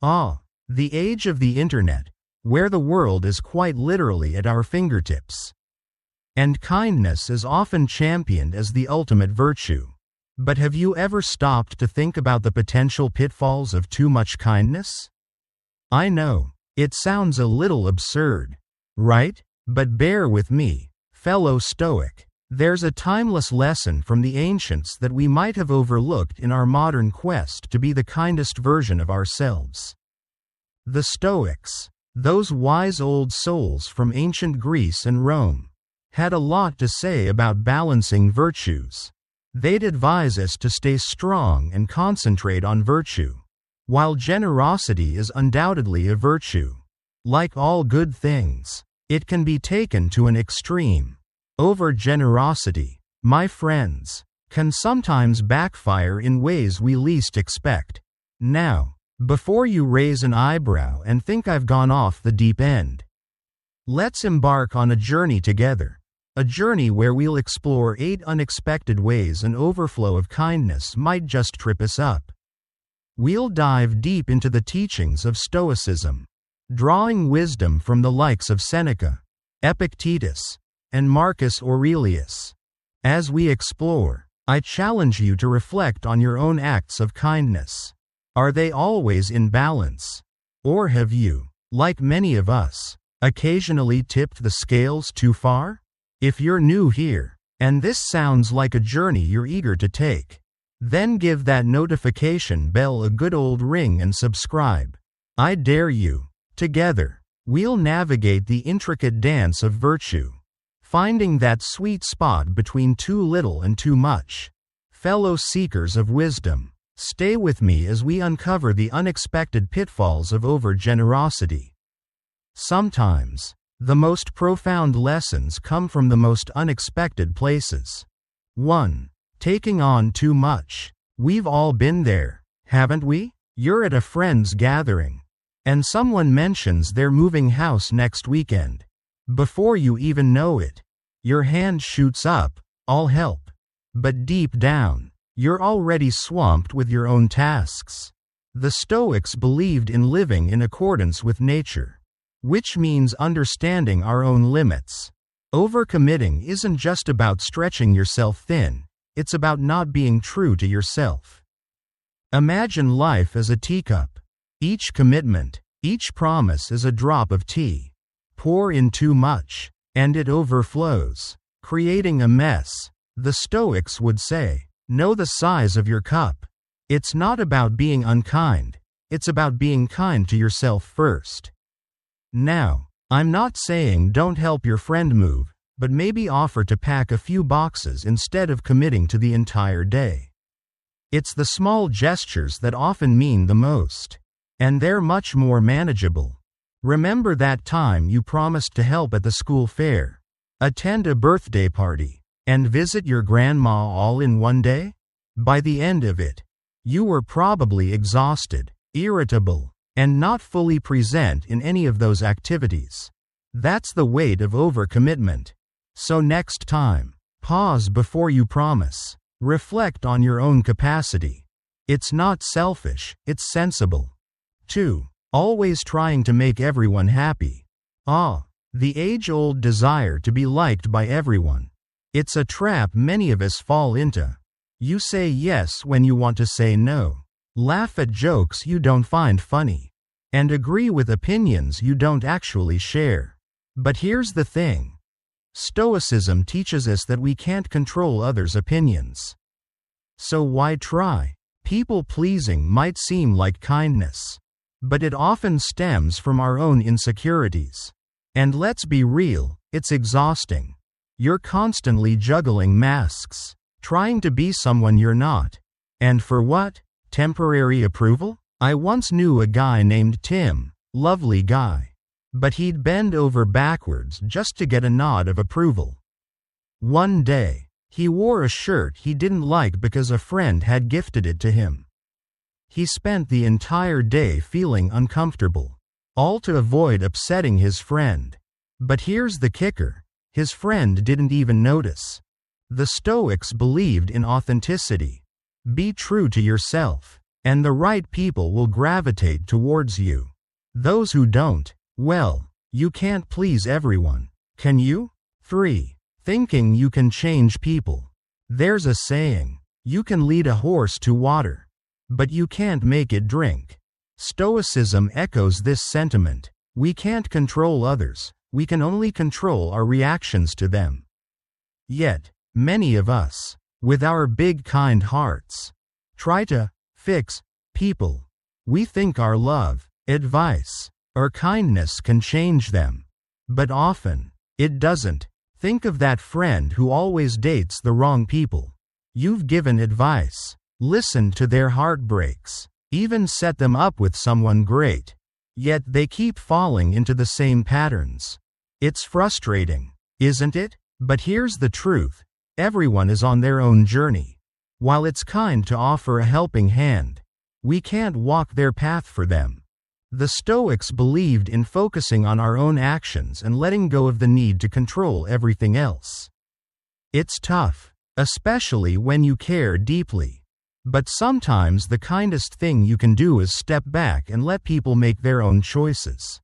Ah, the age of the internet, where the world is quite literally at our fingertips. And kindness is often championed as the ultimate virtue. But have you ever stopped to think about the potential pitfalls of too much kindness? I know, it sounds a little absurd, right? But bear with me, fellow Stoic. There's a timeless lesson from the ancients that we might have overlooked in our modern quest to be the kindest version of ourselves. The Stoics, those wise old souls from ancient Greece and Rome, had a lot to say about balancing virtues. They'd advise us to stay strong and concentrate on virtue. While generosity is undoubtedly a virtue, like all good things, it can be taken to an extreme. Over-generosity, my friends, can sometimes backfire in ways we least expect. Now, before you raise an eyebrow and think I've gone off the deep end, let's embark on a journey together. A journey where we'll explore 8 unexpected ways an overflow of kindness might just trip us up. We'll dive deep into the teachings of Stoicism, drawing wisdom from the likes of Seneca, Epictetus, and Marcus Aurelius. As we explore, I challenge you to reflect on your own acts of kindness. Are they always in balance? Or have you, like many of us, occasionally tipped the scales too far? If you're new here, and this sounds like a journey you're eager to take, then give that notification bell a good old ring and subscribe. I dare you. Together, we'll navigate the intricate dance of virtue, finding that sweet spot between too little and too much. Fellow seekers of wisdom, stay with me as we uncover the unexpected pitfalls of over-generosity. Sometimes, the most profound lessons come from the most unexpected places. 1. Taking on too much. We've all been there, haven't we? You're at a friend's gathering, and someone mentions they're moving house next weekend. Before you even know it, your hand shoots up, "I'll help." But deep down, you're already swamped with your own tasks. The Stoics believed in living in accordance with nature, which means understanding our own limits. Overcommitting isn't just about stretching yourself thin, it's about not being true to yourself. Imagine life as a teacup. Each commitment, each promise is a drop of tea. Pour in too much, and it overflows, creating a mess. The Stoics would say, know the size of your cup. It's not about being unkind, it's about being kind to yourself first. Now, I'm not saying don't help your friend move, but maybe offer to pack a few boxes instead of committing to the entire day. It's the small gestures that often mean the most, and they're much more manageable. Remember that time you promised to help at the school fair, attend a birthday party, and visit your grandma all in one day? By the end of it, you were probably exhausted, irritable, and not fully present in any of those activities. That's the weight of overcommitment. So next time, pause before you promise. Reflect on your own capacity. It's not selfish, it's sensible. 2. Always trying to make everyone happy. The age-old desire to be liked by everyone. It's a trap many of us fall into. You say yes when you want to say no. Laugh at jokes you don't find funny, and agree with opinions you don't actually share. But here's the thing. Stoicism teaches us that we can't control others' opinions. So why try? People-pleasing might seem like kindness, but it often stems from our own insecurities. And let's be real, it's exhausting. You're constantly juggling masks, trying to be someone you're not. And for what? Temporary approval? I once knew a guy named Tim, lovely guy, but he'd bend over backwards just to get a nod of approval. One day, he wore a shirt he didn't like because a friend had gifted it to him. He spent the entire day feeling uncomfortable, all to avoid upsetting his friend. But here's the kicker. His friend didn't even notice. The Stoics believed in authenticity. Be true to yourself. and the right people will gravitate towards you. Those who don't, well, you can't please everyone, can you? 3. Thinking you can change people. There's a saying, you can lead a horse to water, but you can't make it drink. Stoicism echoes this sentiment. We can't control others, we can only control our reactions to them. Yet, many of us, with our big kind hearts, try to fix people. We think our love, advice, or kindness can change them. But often, it doesn't. Think of that friend who always dates the wrong people. You've given advice, listened to their heartbreaks, even set them up with someone great. Yet they keep falling into the same patterns. It's frustrating, isn't it? But here's the truth. Everyone is on their own journey. While it's kind to offer a helping hand, we can't walk their path for them. The Stoics believed in focusing on our own actions and letting go of the need to control everything else. It's tough, especially when you care deeply. But sometimes the kindest thing you can do is step back and let people make their own choices,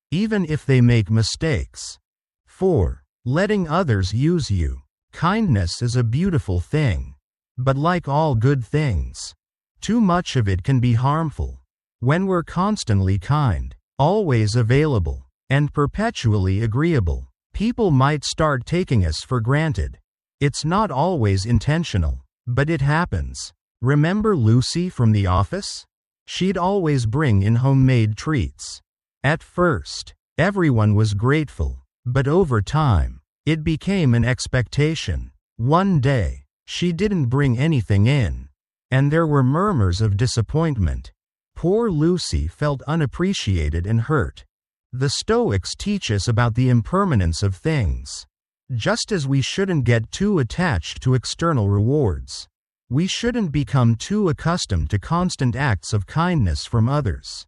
even if they make mistakes. 4. Letting others use you. Kindness is a beautiful thing. But like all good things, too much of it can be harmful. When we're constantly kind, always available, and perpetually agreeable, people might start taking us for granted. It's not always intentional, but it happens. Remember Lucy from The Office? She'd always bring in homemade treats. At first, everyone was grateful, but over time, it became an expectation. One day, she didn't bring anything in, and there were murmurs of disappointment. Poor Lucy felt unappreciated and hurt. The Stoics teach us about the impermanence of things. Just as we shouldn't get too attached to external rewards, we shouldn't become too accustomed to constant acts of kindness from others.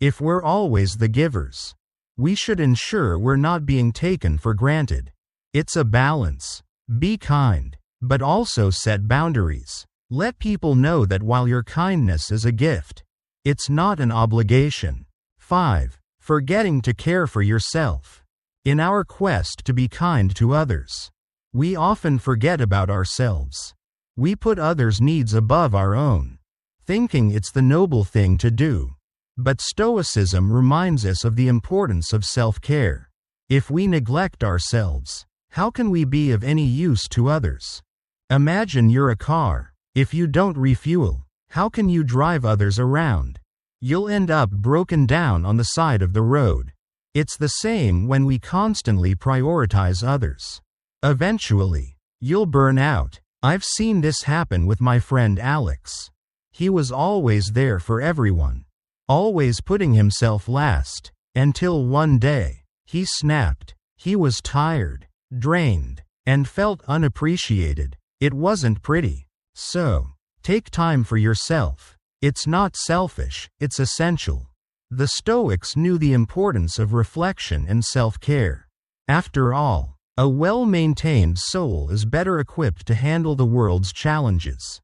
If we're always the givers, we should ensure we're not being taken for granted. It's a balance. Be kind, but also set boundaries. Let people know that while your kindness is a gift, it's not an obligation. 5. Forgetting to care for yourself. In our quest to be kind to others, we often forget about ourselves. We put others' needs above our own, thinking it's the noble thing to do. But Stoicism reminds us of the importance of self-care. If we neglect ourselves, how can we be of any use to others? Imagine you're a car. If you don't refuel, how can you drive others around? You'll end up broken down on the side of the road. It's the same when we constantly prioritize others. Eventually, you'll burn out. I've seen this happen with my friend Alex. He was always there for everyone, always putting himself last, until one day, he snapped. He was tired, drained, and felt unappreciated. It wasn't pretty. So, take time for yourself. It's not selfish, it's essential. The Stoics knew the importance of reflection and self-care. After all, a well-maintained soul is better equipped to handle the world's challenges.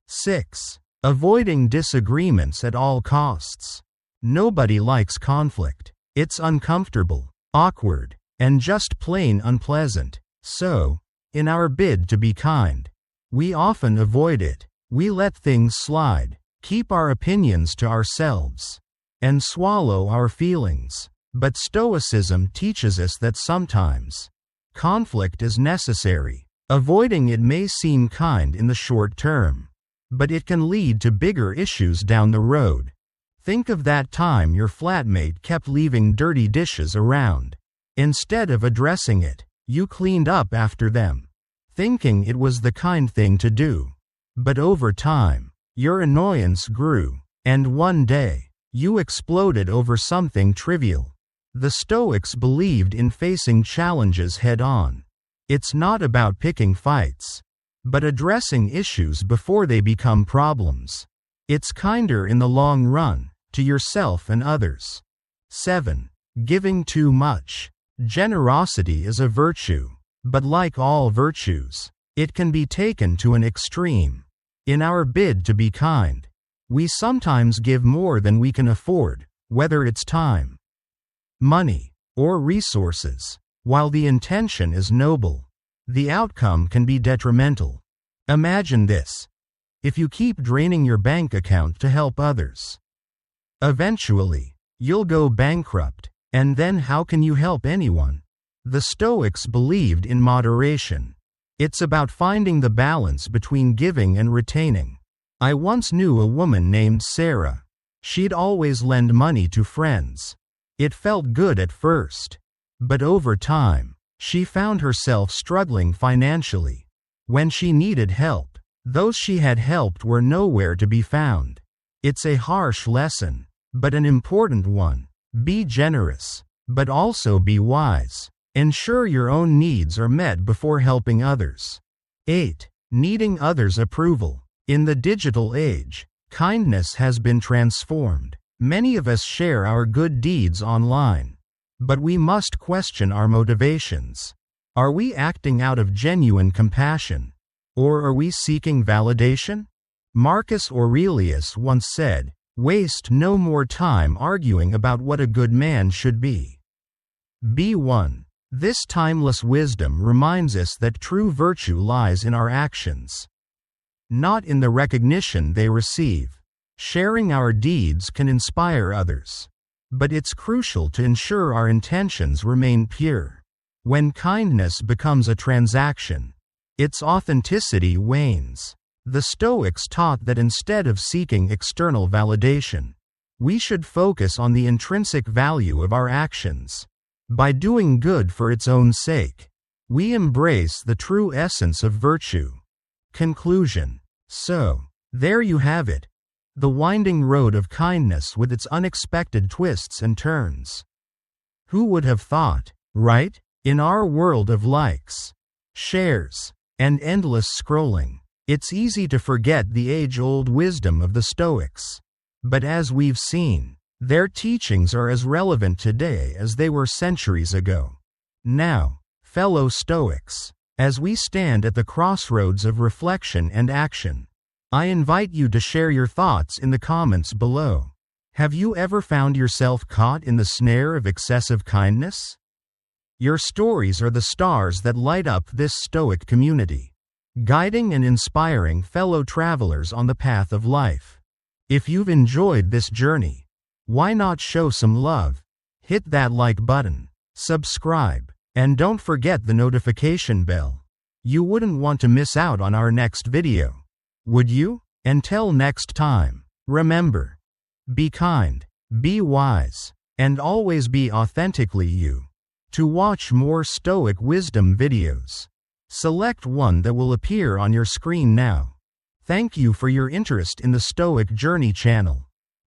6. Avoiding disagreements at all costs. Nobody likes conflict. It's uncomfortable, awkward, and just plain unpleasant. So, in our bid to be kind, we often avoid it. We let things slide, keep our opinions to ourselves, and swallow our feelings. But Stoicism teaches us that sometimes conflict is necessary. Avoiding it may seem kind in the short term, but it can lead to bigger issues down the road. Think of that time your flatmate kept leaving dirty dishes around. Instead of addressing it, you cleaned up after them, thinking it was the kind thing to do. But over time, your annoyance grew, and one day, you exploded over something trivial. The Stoics believed in facing challenges head-on. It's not about picking fights, but addressing issues before they become problems. It's kinder in the long run, to yourself and others. 7. Giving too much. Generosity is a virtue, but like all virtues, it can be taken to an extreme. In our bid to be kind, we sometimes give more than we can afford, whether it's time, money, or resources. While the intention is noble, the outcome can be detrimental. Imagine this. If you keep draining your bank account to help others, eventually, you'll go bankrupt, and then how can you help anyone? The Stoics believed in moderation. It's about finding the balance between giving and retaining. I once knew a woman named Sarah. She'd always lend money to friends. It felt good at first. But over time, she found herself struggling financially. When she needed help, those she had helped were nowhere to be found. It's a harsh lesson, but an important one. Be generous, but also be wise. Ensure your own needs are met before helping others. 8. Needing others' approval. In the digital age, kindness has been transformed. Many of us share our good deeds online. But we must question our motivations. Are we acting out of genuine compassion? Or are we seeking validation? Marcus Aurelius once said, "Waste no more time arguing about what a good man should be." B1. This timeless wisdom reminds us that true virtue lies in our actions, not in the recognition they receive. Sharing our deeds can inspire others, but it's crucial to ensure our intentions remain pure. When kindness becomes a transaction, its authenticity wanes. The Stoics taught that instead of seeking external validation, we should focus on the intrinsic value of our actions. By doing good for its own sake, we embrace the true essence of virtue. Conclusion. So, there you have it. The winding road of kindness with its unexpected twists and turns. Who would have thought, right? In our world of likes, shares, and endless scrolling, it's easy to forget the age-old wisdom of the Stoics. But as we've seen, their teachings are as relevant today as they were centuries ago. Now, fellow Stoics, as we stand at the crossroads of reflection and action, I invite you to share your thoughts in the comments below. Have you ever found yourself caught in the snare of excessive kindness? Your stories are the stars that light up this Stoic community, guiding and inspiring fellow travelers on the path of life. If you've enjoyed this journey, why not show some love? Hit that like button, subscribe, and don't forget the notification bell. You wouldn't want to miss out on our next video, would you? Until next time, remember, be kind, be wise, and always be authentically you. To watch more Stoic wisdom videos, select one that will appear on your screen now. Thank you for your interest in the Stoic Journey channel.